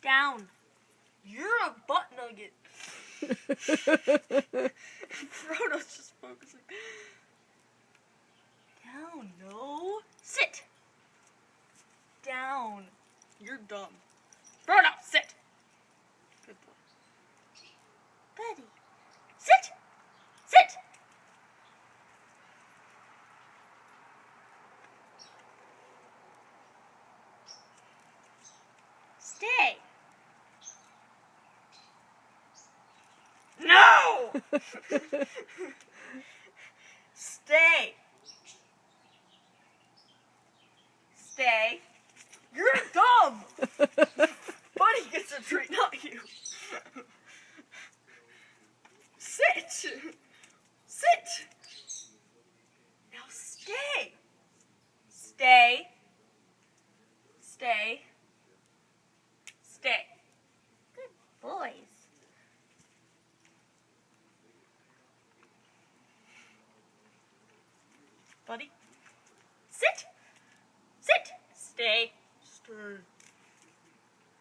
Down. You're a butt nugget. Frodo's just focusing. Down, no. Sit. Down. You're dumb. Frodo, sit. Good boy. Buddy. Sit. Sit. Stay. No! Stay. Stay. You're dumb! Buddy gets a treat, not you. Sit. Sit. Now stay. Stay. Stay. Stay. Good boys. Buddy. Sit. Sit. Stay. Stay.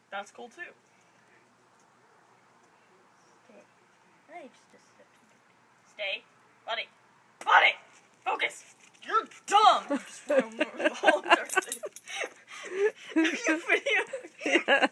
That's cool too. Stay. I just stay. Buddy. Buddy! Focus! You're dumb! The whole entire thing. Are you video? Yeah.